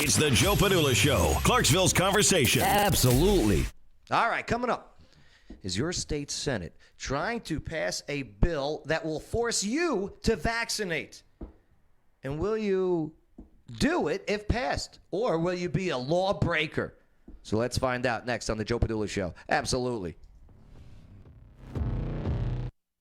It's the Joe Padula Show, Clarksville's conversation. Absolutely. All right, coming up is your state Senate trying to pass a bill that will force you to vaccinate. And will you do it if passed? Or will you be a lawbreaker? So let's find out next on the Joe Padula Show. Absolutely.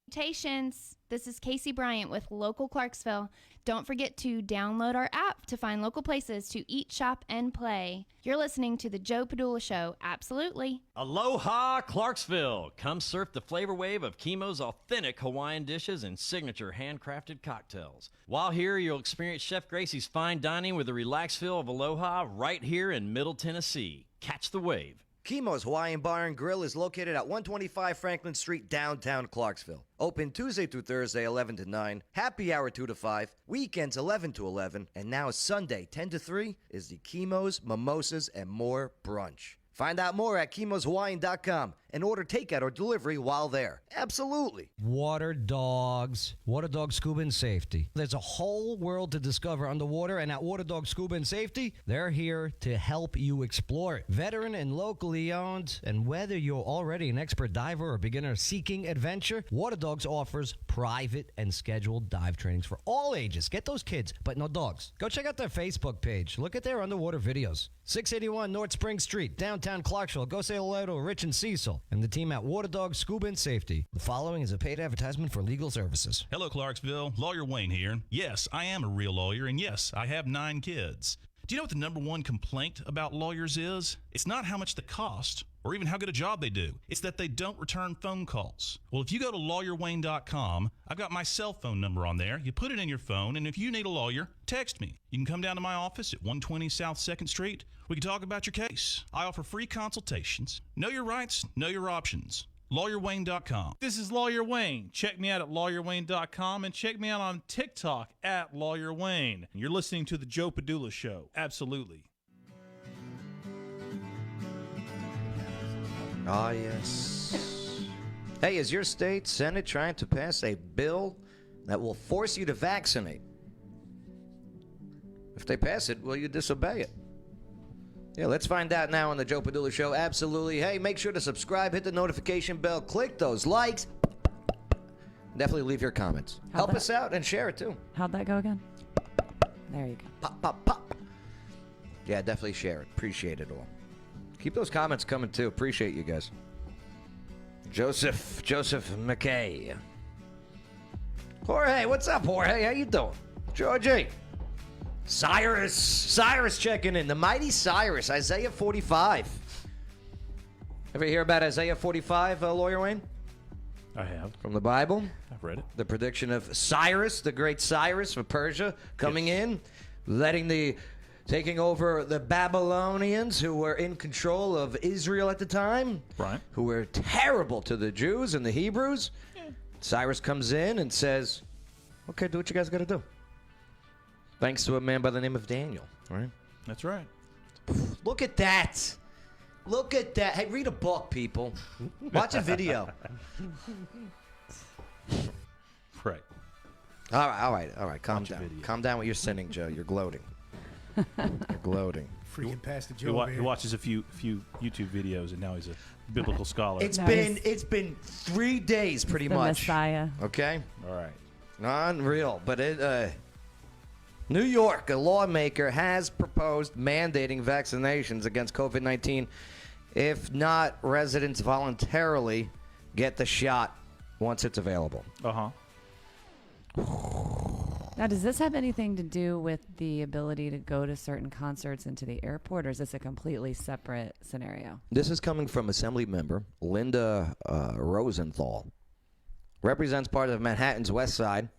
Vaccinations. This is Casey Bryant with Local Clarksville. Don't forget to download our app to find local places to eat, shop, and play. You're listening to the Joe Padula Show. Absolutely. Aloha, Clarksville. Come surf the flavor wave of Chemo's authentic Hawaiian dishes and signature handcrafted cocktails. While here, you'll experience Chef Gracie's fine dining with a relaxed feel of Aloha right here in Middle Tennessee. Catch the wave. Chemo's Hawaiian Bar and Grill is located at 125 Franklin Street, downtown Clarksville. Open Tuesday through Thursday, 11 to 9. Happy hour, 2 to 5. Weekends, 11 to 11. And now Sunday, 10 to 3, is the Chemo's, Mimosas, and More brunch. Find out more at chemosHawaiian.com and order takeout or delivery while there. Absolutely. Water dog scuba and safety. There's a whole world to discover underwater, and at Water Dog Scuba and Safety, they're here to help you explore it. Veteran and locally owned, and whether you're already an expert diver or beginner seeking adventure, Water Dogs offers private and scheduled dive trainings for all ages. Get those kids, but no dogs. Go check out their Facebook page. Look at their underwater videos. 681 North Spring Street, downtown Clarksville. Go say hello to Rich and Cecil and the team at Water Dog Scuba and Safety. The following is a paid advertisement for legal services. Hello, Clarksville. Lawyer Wayne here. Yes, I am a real lawyer, and yes, I have 9 kids. Do you know what the number one complaint about lawyers is? It's not how much they cost or even how good a job they do. It's that they don't return phone calls. Well, if you go to lawyerwayne.com, I've got my cell phone number on there. You put it in your phone, and if you need a lawyer, text me. You can come down to my office at 120 South 2nd Street. We can talk about your case. I offer free consultations. Know your rights, know your options. LawyerWayne.com. This is Lawyer Wayne. Check me out at LawyerWayne.com and check me out on TikTok at Lawyer Wayne. You're listening to the Joe Padula Show. Absolutely. Ah, yes. Hey, is your state Senate trying to pass a bill that will force you to vaccinate? If they pass it, will you disobey it? Yeah, let's find out now on the Joe Padula Show. Absolutely. Hey, make sure to subscribe, hit the notification bell, click those likes. Definitely leave your comments. Help us out and share it too. How'd that go again? There you go. Pop, pop, pop. Yeah, definitely share it. Appreciate it all. Keep those comments coming too. Appreciate you guys. Joseph McKay. Jorge, what's up, Jorge? How you doing? Georgie. Cyrus checking in. The mighty Cyrus, Isaiah 45. Ever hear about Isaiah 45, Lawyer Wayne? I have. From the Bible? I've read it. The prediction of Cyrus, the great Cyrus of Persia, coming in, taking over the Babylonians who were in control of Israel at the time, Right. who were terrible to the Jews and the Hebrews. Yeah. Cyrus comes in and says, okay, do what you guys got to do. Thanks to a man by the name of Daniel, right? That's right. Look at that. Look at that. Hey, read a book, people. Watch a video. Right. All right. Calm Watch a down. video. Calm down with your sinning, Joe. You're gloating. You're gloating. Freaking past the He Joe. watches a few YouTube videos, and now he's a biblical scholar. It's Nice. been 3 days pretty The much. Messiah. Okay? All right. Unreal. But New York, a lawmaker has proposed mandating vaccinations against COVID-19 if not residents voluntarily get the shot once it's available. Uh-huh. Now, does this have anything to do with the ability to go to certain concerts and to the airport, or is this a completely separate scenario? This is coming from Assembly member Linda Rosenthal. Represents part of Manhattan's West Side.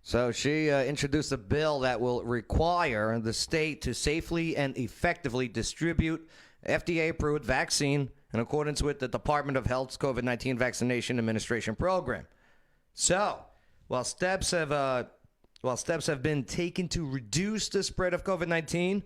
So she introduced a bill that will require the state to safely and effectively distribute FDA-approved vaccine in accordance with the Department of Health's COVID-19 Vaccination Administration Program. So, while steps have been taken to reduce the spread of COVID-19,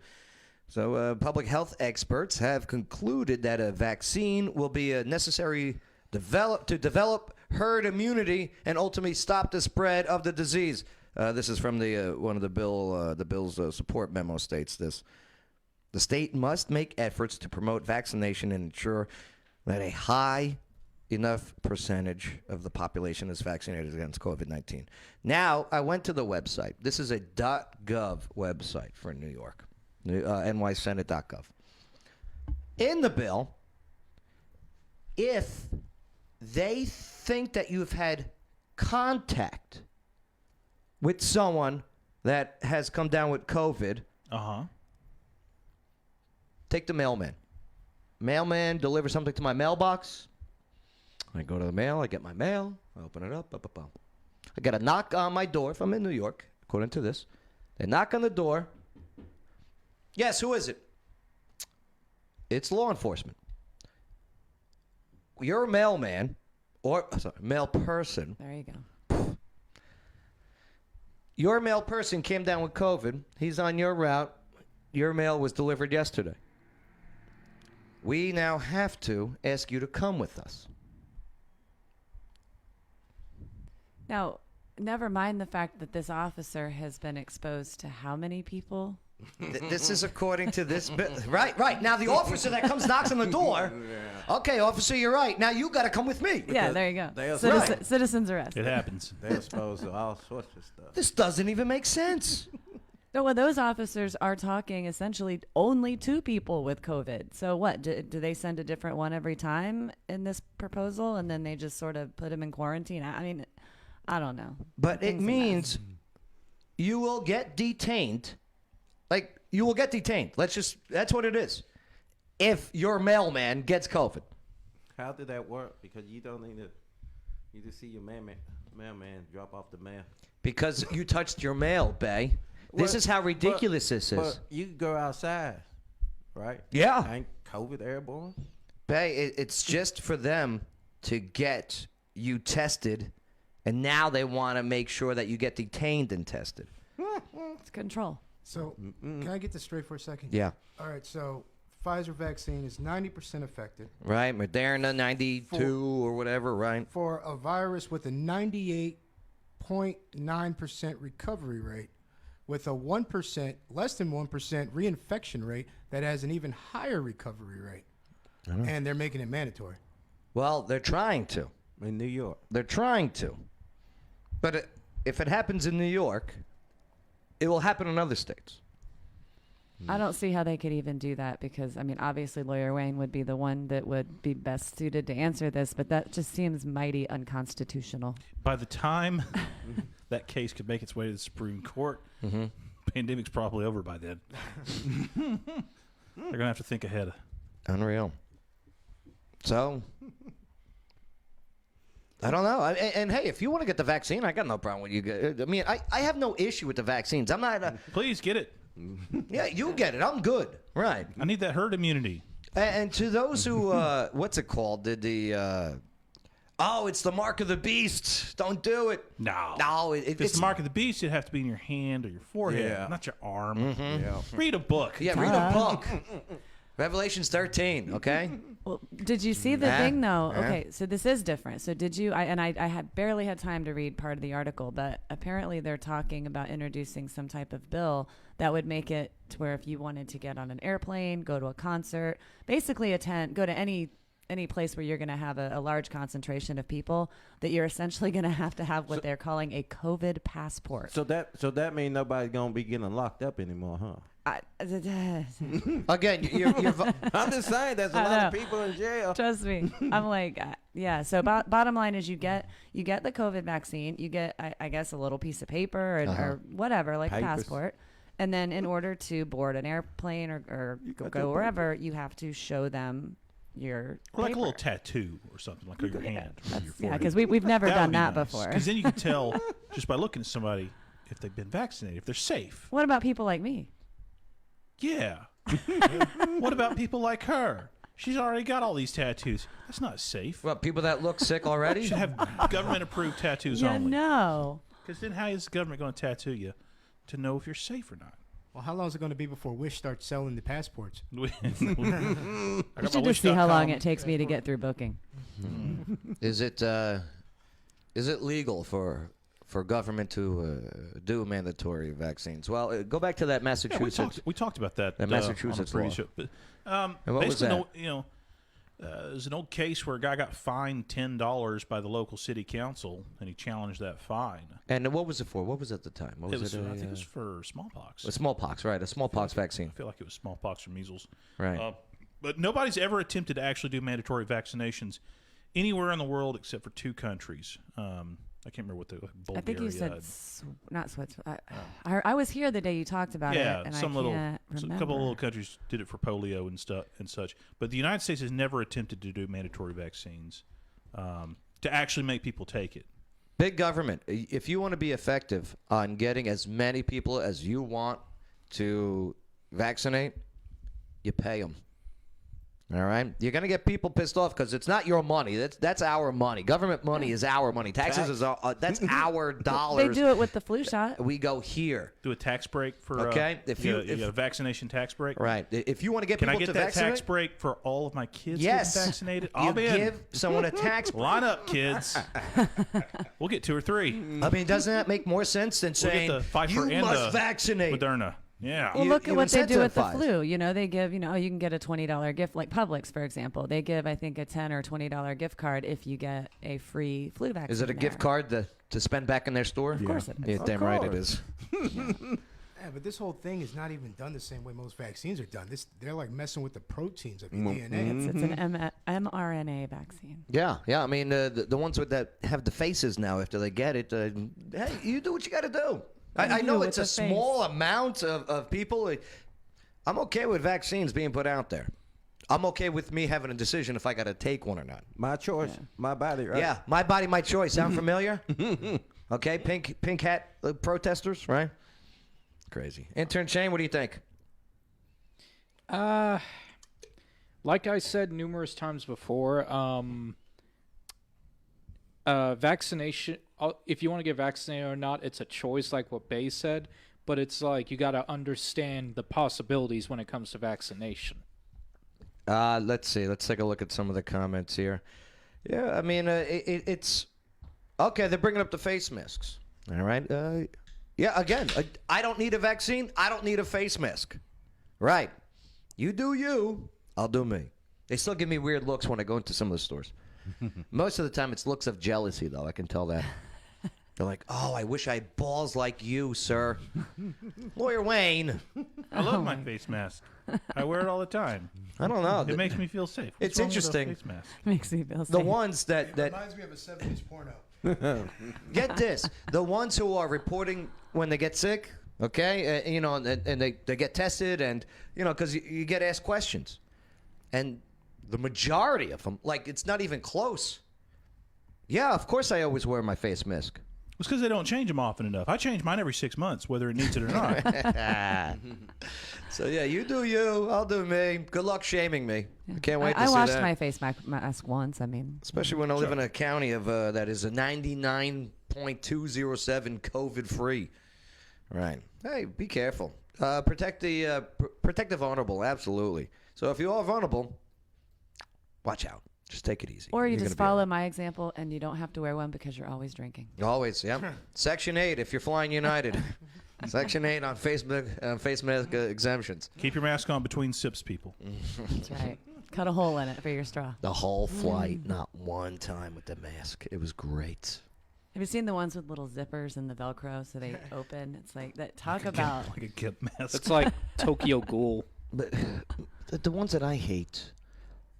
public health experts have concluded that a vaccine will be necessary to develop herd immunity and ultimately stop the spread of the disease. This is from the one of the bill's support memo states this. The state must make efforts to promote vaccination and ensure that a high enough percentage of the population is vaccinated against COVID-19. Now, I went to the website. This is a .gov website for New York, nysenate.gov. In the bill, if they think that you've had contact with someone that has come down with COVID, take the mailman. Mailman delivers something to my mailbox. I go to the mail. I get my mail. I open it up. I get a knock on my door if I'm in New York, according to this. They knock on the door. Yes, who is it? It's law enforcement. You're a mailman, or mail person. There you go. Your mail person came down with COVID. He's on your route. Your mail was delivered yesterday. We now have to ask you to come with us. Now, never mind the fact that this officer has been exposed to how many people? This is according to this bill. Right. Now, the officer that comes knocks on the door. Okay, officer, you're right. Now, you got to come with me. Yeah, there you go. Right. Citizens arrest. It happens. They're exposed to all sorts of stuff. This doesn't even make sense. No, well, those officers are talking essentially only to people with COVID. So what? Do they send a different one every time in this proposal, and then they just sort of put them in quarantine? I mean, I don't know. But it means you will get detained. Like, you will get detained. That's what it is. If your mailman gets COVID. How did that work? Because you don't need to. You just see your mailman drop off the mail. Because you touched your mail, Bay. This is how ridiculous this is. But you go outside, right? Yeah. Ain't COVID airborne? Bay, it's just for them to get you tested, and now they want to make sure that you get detained and tested. It's control. So, can I get this straight for a second? Yeah. All right, so Pfizer vaccine is 90% effective. Right, Moderna 92 or whatever, right? For a virus with a 98.9% recovery rate, with a 1%, less than 1% reinfection rate that has an even higher recovery rate. And they're making it mandatory. Well, they're trying to. In New York. They're trying to. But if it happens in New York, it will happen in other states. I don't see how they could even do that because, I mean, obviously Lawyer Wayne would be the one that would be best suited to answer this, but that just seems mighty unconstitutional. By the time that case could make its way to the Supreme Court, pandemic's probably over by then. They're going to have to think ahead. Unreal. So, I don't know. And hey, if you want to get the vaccine, I got no problem with you. I mean, I have no issue with the vaccines. I'm not. Please get it. Yeah, you get it. I'm good. Right. I need that herd immunity. And to those who, what's it called? It's the mark of the beast. Don't do it. No. If it's the mark of the beast, it'd have to be in your hand or your forehead, not your arm. Yeah. Read a book. Yeah, read a book. Revelations 13, okay? Well, did you see the thing, though? Okay, so this is different. So did you, I had barely had time to read part of the article, but apparently they're talking about introducing some type of bill that would make it to where if you wanted to get on an airplane, go to a concert, basically go to any place where you're going to have a large concentration of people, that you're essentially going to have what they're calling a COVID passport. So that means nobody's going to be getting locked up anymore, huh? Again, you're I'm just saying, there's a lot of people in jail. Trust me. I'm like, yeah. So bottom line is you get the COVID vaccine. You get, I guess, a little piece of paper or whatever, like a passport. And then in order to board an airplane or go wherever, you have to show them your like paper. a little tattoo or something, like on your hand. Or your Yeah, forehead. because we've never done that nice. before. Because then you can tell just by looking at somebody if they've been vaccinated, if they're safe. What about people like me? Yeah. What about people like her? She's already got all these tattoos. That's not safe. Well, people that look sick already? Should have government-approved tattoos only. No. Because then how is the government going to tattoo you to know if you're safe or not? Well, how long is it going to be before Wish starts selling the passports? You should just see how long it takes me to get through booking. Is it legal for for government to do mandatory vaccines. Well, go back to that Massachusetts. We talked about that. Massachusetts on a law. previous show. But, And what was basically, that? there's an old case where a guy got fined $10 by the local city council, and he challenged that fine. And what was it for? What was it at the time? What was it? I think it was for smallpox. A smallpox, right? A smallpox vaccine. I feel like it was smallpox or measles. Right. But nobody's ever attempted to actually do mandatory vaccinations anywhere in the world except for 2 countries. I can't remember what the Bulgaria. I think you said not Switzerland. I was here the day you talked about it, and I can't remember. A couple of little countries did it for polio and such. But the United States has never attempted to do mandatory vaccines to actually make people take it. Big government. If you want to be effective on getting as many people as you want to vaccinate, you pay them. All right, you're gonna get people pissed off because it's not your money. That's our money. Government money is our money. Taxes is that's our dollars. They do it with the flu shot. We go here. Do a tax break for okay. If you get a vaccination tax break, right? If you want to get can people I get to that vaccinate? tax break for all of my kids yes. getting vaccinated? You give someone a tax break. Line up, kids. We'll get 2 or 3. I mean, doesn't that make more sense than saying get the Pfizer you must vaccinate? Moderna. Yeah. Well, look at what they do with the flu. You know, they give, you can get a $20 gift, like Publix, for example. They give, I think, a $10 or $20 gift card if you get a free flu vaccine. Is it a gift card to spend back in their store? Of course it is. Yeah, damn right it is. Yeah, but this whole thing is not even done the same way most vaccines are done. They're like messing with the proteins of your DNA. It's an mRNA vaccine. Yeah. I mean, the ones that have the faces now after they get it, hey, you do what you got to do. I know it's a small amount of people. I'm okay with vaccines being put out there. I'm okay with me having a decision if I got to take one or not. My choice, my body, right? Yeah, my body, my choice. Sound familiar? Okay, pink hat protesters, right? Crazy. Intern Shane, what do you think? Like I said numerous times before, vaccination, if you want to get vaccinated or not, it's a choice, like what Bay said, but it's like you got to understand the possibilities when it comes to vaccination. Let's see. Let's take a look at some of the comments here. Yeah, I mean, it's okay. They're bringing up the face masks. All right. Yeah, again, I don't need a vaccine. I don't need a face mask. Right. You do you. I'll do me. They still give me weird looks when I go into some of the stores. Most of the time, it's looks of jealousy, though. I can tell that. They're like, oh, I wish I had balls like you, sir. Lawyer Wayne. I love my face mask. I wear it all the time. I don't know. It makes me feel safe. It's interesting. Face mask? Makes me feel safe. The ones that Reminds me of a 70s porno. get this, the ones who are reporting when they get sick, okay, and they get tested, and because you get asked questions, and the majority of them, like, it's not even close. Yeah, of course I always wear my face mask. It's because they don't change them often enough. I change mine every 6 months, whether it needs it or not. So yeah, you do you, I'll do me. Good luck shaming me. I can't wait to see that. I washed my face mask once. I mean, especially when I live in a county of that is a 99.207 COVID free. Right. Hey, be careful. Protect the vulnerable. Absolutely. So if you are vulnerable, watch out. Just take it easy. Or you just follow my example and you don't have to wear one because you're always drinking. Always, yeah. Section 8 if you're flying United. Section 8 on face mask exemptions. Keep your mask on between sips, people. That's right. Cut a hole in it for your straw. The whole flight, not one time with the mask. It was great. Have you seen the ones with little zippers and the Velcro so they open? It's like that. Talk about like a gimp mask. It's like Tokyo Ghoul. But the ones that I hate.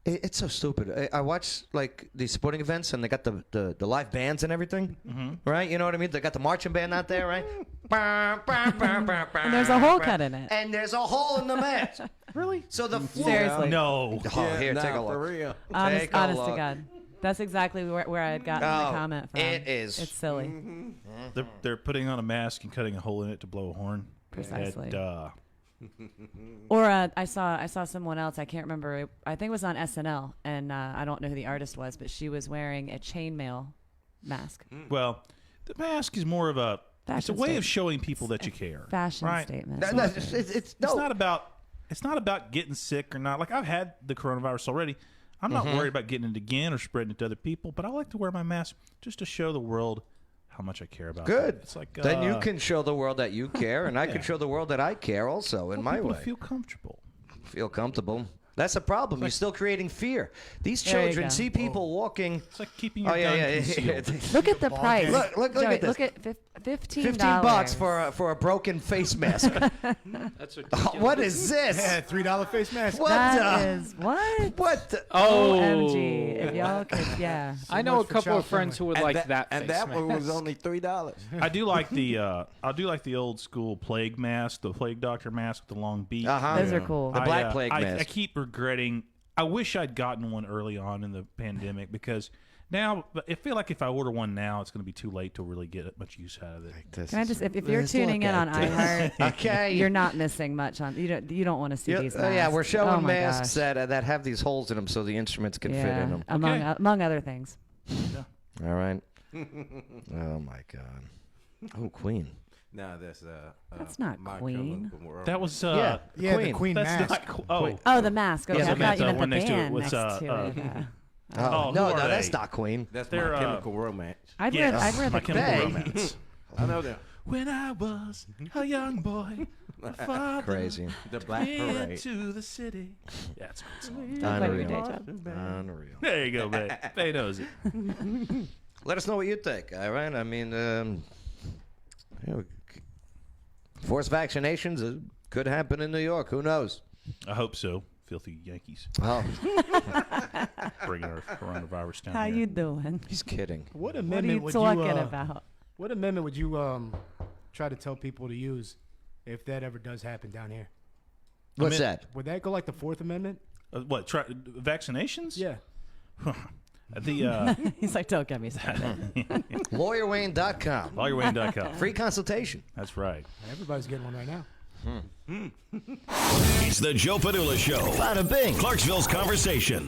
It's so stupid. I watch like these sporting events, and they got the live bands and everything, right? You know what I mean? They got the marching band out there, right? And there's a hole cut in it. And there's a hole in the mask. Really? So the floor. Seriously. No. Oh, here, take a look. For real. Honest to God. That's exactly where I had gotten the comment from. It is. It's silly. They're putting on a mask and cutting a hole in it to blow a horn. Precisely. And, Or I saw someone else. I can't remember. I think it was on SNL, and I don't know who the artist was, but she was wearing a chainmail mask. well, the mask is more of a it's a way statement. of showing people that you care. Fashion right? statement. It's not about getting sick or not. Like, I've had the coronavirus already. I'm not worried about getting it again or spreading it to other people, but I like to wear my mask just to show the world how much I care about. Good. It. It's like then you can show the world that you care, and I can show the world that I care also in my people way. feel comfortable. Feel comfortable. That's the problem. You're still creating fear. These There you children go. see people walking. It's like keeping your gun concealed. Look at the price. Look Joey, at this. Look at $15. $15 for a broken face mask. That's What is this? Yeah, $3 face mask. What That the? is what? What? The? OMG. If y'all could, yeah. I know a much for couple of child friends who would And like that and face that one was mask. only $3. I do like the old school plague mask, the plague doctor mask with the long beak. Uh-huh. Those are cool. The black plague I mask. keep regretting. I wish I'd gotten one early on in the pandemic because now I feel like if I order one now, it's going to be too late to really get much use out of it. Can I just, if you're tuning in on iHeart, Okay. you're not missing much on. You don't want to see these masks. Yeah, we're showing Oh my masks gosh. that have these holes in them so the instruments can fit in them. Among other things. All right. Oh my God. Oh, Queen. No, That's not My Queen. Chemical Romance. That was Yeah, Yeah, Queen. the Queen that's mask. not Oh, the mask. Okay, Yeah, I the thought mask, you meant one the next to it band was, next to it. Oh, who no, are that's they? not Queen. That's They're, My Chemical Romance. I'd Yes, read My the Chemical They- Romance. I know them. When I was a young boy, my father Crazy. The Black went Parade. to the city. Yeah, that's a good song. Talk about your day Unreal. job. Unreal. There you go, Bay. Bay knows it. Let us know what you think, all right? I mean, forced vaccinations could happen in New York. Who knows? I hope so. Filthy Yankees Oh, bringing our coronavirus down How here. you doing? he's kidding. What What are amendment you would talking you about? What amendment would you try to tell people to use if that ever does happen down here? What's that? Would that go like the Fourth Amendment? What? Vaccinations? Yeah. The He's like, don't get me started. LawyerWayne.com. LawyerWayne.com. Free consultation. That's right. Everybody's getting one right now. It's the Joe Padula Show. Bada bing. Clarksville's conversation.